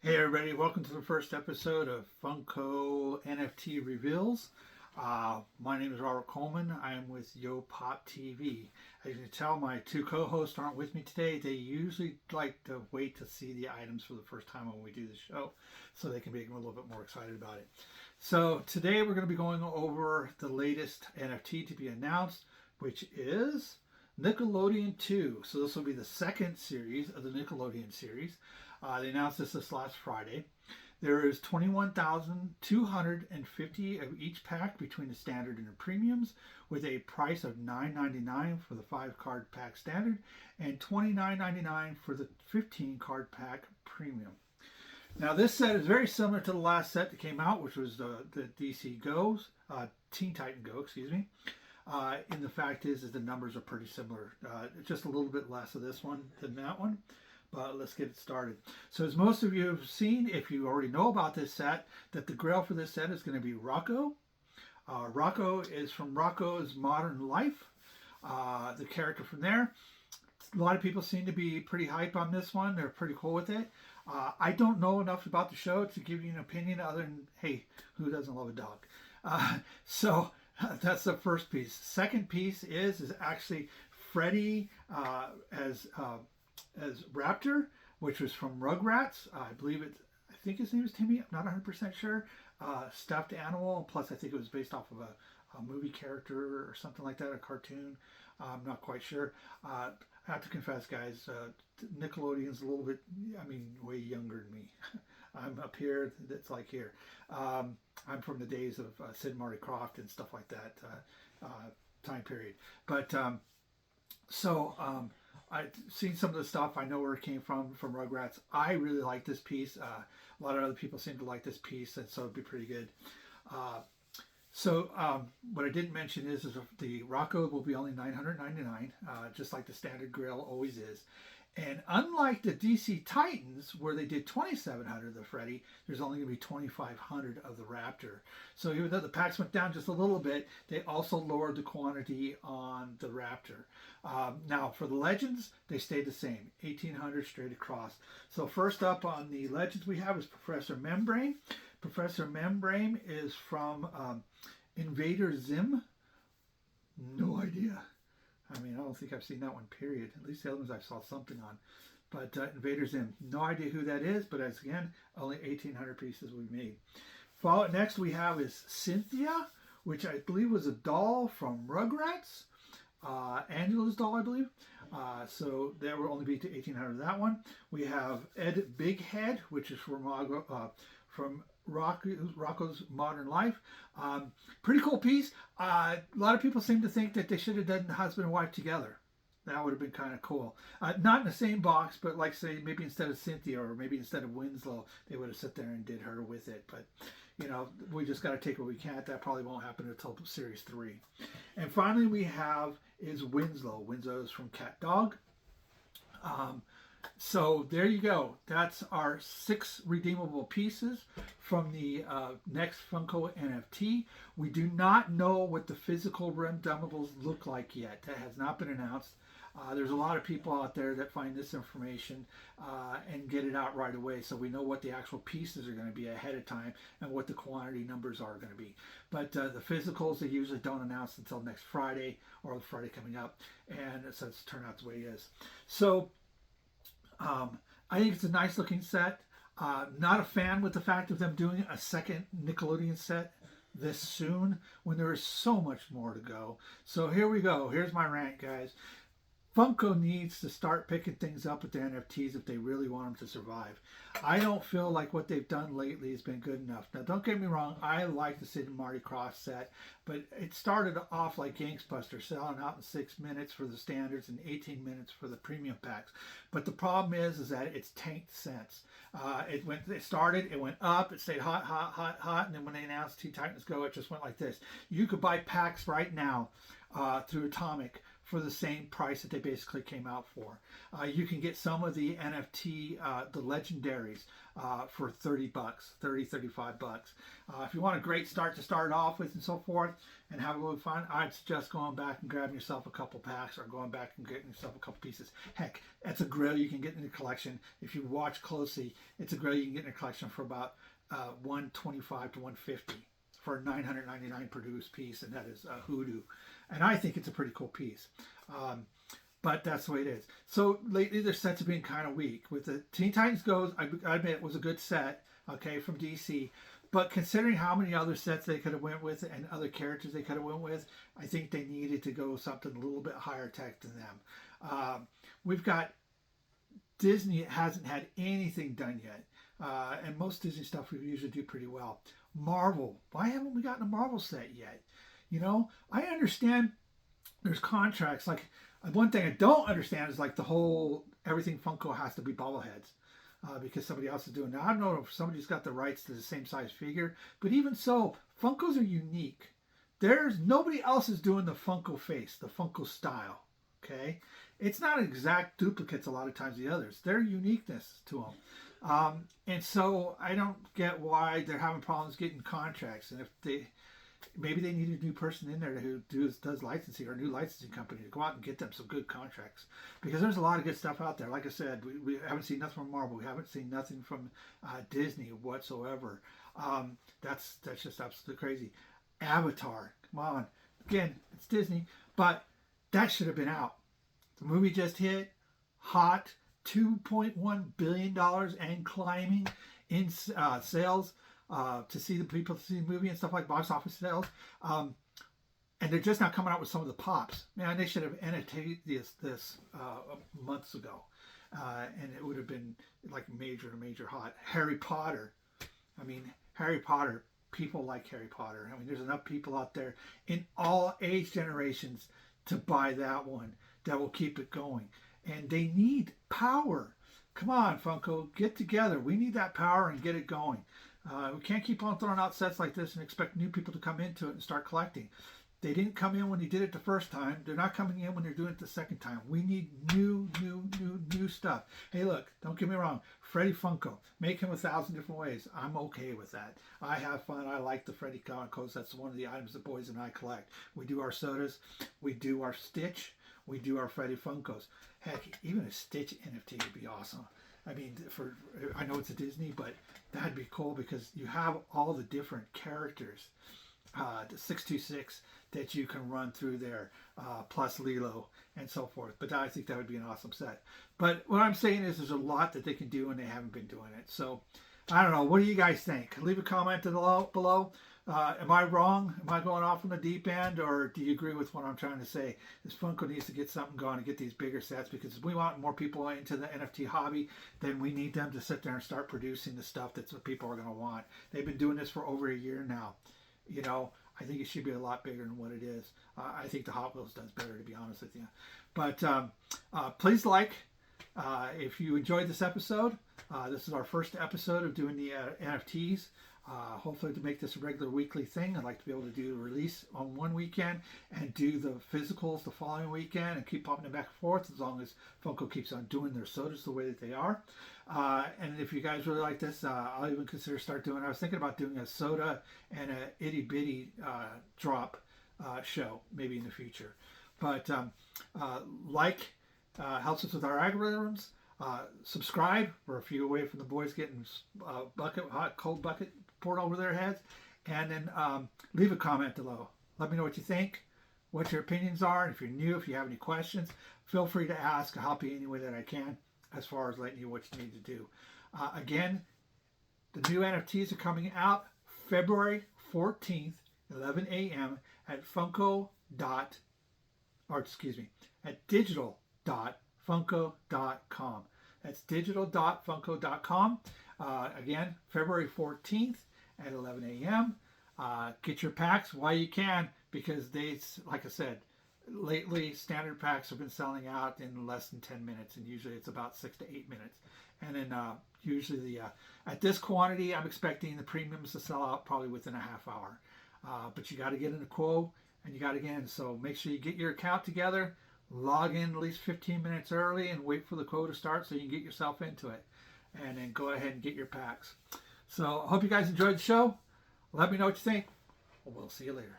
Hey everybody, welcome to the first episode of Funko NFT Reveals. My name is Robert Coleman. I am with yopoptv. As you can tell, my two co-hosts aren't with me today. They usually like to wait to see the items for the first time when we do the show so they can be a little bit more excited about it. So today we're going to be going over the latest NFT to be announced, which is Nickelodeon 2. So this will be the second series of the Nickelodeon series. They announced this last Friday. There is 21,250 of each pack between the standard and the premiums, with a price of $9.99 for the 5 card pack standard and $29.99 for the 15 card pack premium. Now this set is very similar to the last set that came out, which was the DC Go's, Teen Titan Go, excuse me. And the fact is the numbers are pretty similar. Just a little bit less of this one than that one. But let's get it started. So as most of you have seen, if you already know about this set, that the grail for this set is going to be Rocco. Rocco is from Rocco's Modern Life, the character from there. A lot of people seem to be pretty hype on this one. They're pretty cool with it. I don't know enough about the show to give you an opinion other than, hey, who doesn't love a dog? So that's the first piece. Second piece is actually Freddy as Raptor, which was from Rugrats. I think his name is Timmy. I'm not 100% sure. Stuffed animal. Plus, I think it was based off of a movie character or something like that, a cartoon. I'm not quite sure. I have to confess, guys, Nickelodeon's a little bit, way younger than me. I'm up here, it's like here. I'm from the days of Sid and Marty Krofft and stuff like that time period. But I've seen some of the stuff. I know where it came from Rugrats. I really like this piece. A lot of other people seem to like this piece, and so it'd be pretty good. What I didn't mention is the Rocco will be only $999, just like the standard grill always is. And unlike the DC Titans, where they did 2,700 of the Freddy, there's only going to be 2,500 of the Raptor. So even though the packs went down just a little bit, they also lowered the quantity on the Raptor. Now, for the Legends, they stayed the same, 1,800 straight across. So first up on the Legends we have is Professor Membrane. Professor Membrane is from Invader Zim. No idea. I don't think I've seen that one, period. At least the other ones I saw something on. But Invader Zim, no idea who that is, but as again, only 1,800 pieces we made. Next we have is Cynthia, which I believe was a doll from Rugrats. Angela's doll, I believe. So there will only be 1,800 of that one. We have Ed Bighead, which is from Rocco's Modern Life. Pretty cool piece. A lot of people seem to think that they should have done the husband and wife together. That would have been kind of cool. Not in the same box, but like say maybe instead of Cynthia or maybe instead of Winslow, they would have sat there and did her with it. But we just got to take what we can. That probably won't happen until series 3. And finally we have is Winslow. Winslow is from Cat Dog. So there you go. That's our 6 redeemable pieces from the next Funko NFT. We do not know what the physical Redeemables look like yet. That has not been announced. There's a lot of people out there that find this information and get it out right away, so we know what the actual pieces are going to be ahead of time and what the quantity numbers are going to be. But the physicals, they usually don't announce until next Friday or the Friday coming up, and so it's turned out the way it is. So I think it's a nice looking set. Not a fan with the fact of them doing a second Nickelodeon set this soon when there is so much more to go. So here we go. Here's my rant, guys. Funko needs to start picking things up with the NFTs if they really want them to survive. I don't feel like what they've done lately has been good enough. Now, don't get me wrong, I like the Sid and Marty Krofft set, but it started off like Gangstbuster, selling out in 6 minutes for the standards and 18 minutes for the premium packs. But the problem is that it's tanked since. It started, it went up, it stayed hot, hot, hot, hot, and then when they announced Teen Titans Go, it just went like this. You could buy packs right now through Atomic for the same price that they basically came out for. You can get some of the NFT, the legendaries, for 30 bucks, 30, 35 bucks. If you want a great start to start off with and so forth and have a little fun, I'd suggest going back and grabbing yourself a couple packs or going back and getting yourself a couple pieces. Heck, that's a grill you can get in the collection. If you watch closely, it's a grill you can get in a collection for about 125 to 150 for a 999 produced piece, and that is a hoodoo. And I think it's a pretty cool piece. But that's the way it is. So lately their sets have been kind of weak. With the Teen Titans Goes, I admit it was a good set, okay, from DC. But considering how many other sets they could have went with and other characters they could have went with, I think they needed to go something a little bit higher tech than them. We've got Disney hasn't had anything done yet. And most Disney stuff we usually do pretty well. Marvel, why haven't we gotten a Marvel set yet? You know, I understand there's contracts. Like, one thing I don't understand is like the whole everything Funko has to be bobbleheads because somebody else is doing. Now, I don't know if somebody's got the rights to the same size figure, but even so, Funkos are unique. There's nobody else is doing the Funko face, the Funko style. Okay, it's not exact duplicates a lot of times the others. Their uniqueness to them. And so I don't get why they're having problems getting contracts. And if maybe they need a new person in there who does licensing, or a new licensing company to go out and get them some good contracts, because there's a lot of good stuff out there. Like I said, we haven't seen nothing from Marvel. We haven't seen nothing from Disney whatsoever. That's just absolutely crazy. Avatar, come on. Again, it's Disney, but that should have been out. The movie just hit, hot, $2.1 billion and climbing in sales to see the people to see the movie and stuff, like box office sales. And they're just not coming out with some of the pops. Man, they should have annotated this months ago. And it would have been like major hot. Harry Potter. I mean, Harry Potter, people like Harry Potter. I mean, there's enough people out there in all age generations to buy that one that will keep it going. And they need power. Come on, Funko, get together. We need that power and get it going. We can't keep on throwing out sets like this and expect new people to come into it and start collecting. They didn't come in when he did it the first time. They're not coming in when they're doing it the second time. We need new stuff. Hey, look, don't get me wrong. Freddy Funko, make him 1,000 different ways. I'm okay with that. I have fun. I like the Freddy codes. That's one of the items the boys and I collect. We do our sodas. We do our Stitch. We do our Freddy Funkos. Heck, even a Stitch NFT would be awesome. I mean, I know it's a Disney, but that'd be cool because you have all the different characters, the 626 that you can run through there, plus Lilo and so forth. But I think that would be an awesome set. But what I'm saying is there's a lot that they can do and they haven't been doing it. So I don't know. What do you guys think? Leave a comment below. Am I wrong? Am I going off on the deep end, or do you agree with what I'm trying to say? This Funko needs to get something going and get these bigger sets, because if we want more people into the NFT hobby, then we need them to sit there and start producing the stuff that's what people are going to want. They've been doing this for over a year now. You know, I think it should be a lot bigger than what it is. I think the Hot Wheels does better, to be honest with you. But please like. If you enjoyed this episode, this is our first episode of doing the NFTs. Hopefully to make this a regular weekly thing. I'd like to be able to do a release on one weekend and do the physicals the following weekend and keep popping them back and forth, as long as Funko keeps on doing their sodas the way that they are. And if you guys really like this, I'll even consider I was thinking about doing a soda and a itty bitty drop show maybe in the future. But helps us with our algorithms. Subscribe. We're a few away from the boys getting cold bucket poured over their heads. And then leave a comment below. Let me know what you think, what your opinions are. And if you're new, if you have any questions, feel free to ask. I'll help you any way that I can as far as letting you what you need to do. Again, the new NFTs are coming out February 14th, 11 a.m. at digital.funko.com. That's digital.funko.com. Again, February 14th at 11 a.m. Get your packs while you can, because like I said, lately standard packs have been selling out in less than 10 minutes, and usually it's about 6 to 8 minutes. And then usually at this quantity, I'm expecting the premiums to sell out probably within a half hour. But you got to get in a quote, and you got to get in. So make sure you get your account together. log in at least 15 minutes early and wait for the queue to start so you can get yourself into it. And then go ahead and get your packs. So I hope you guys enjoyed the show. Let me know what you think. We'll see you later.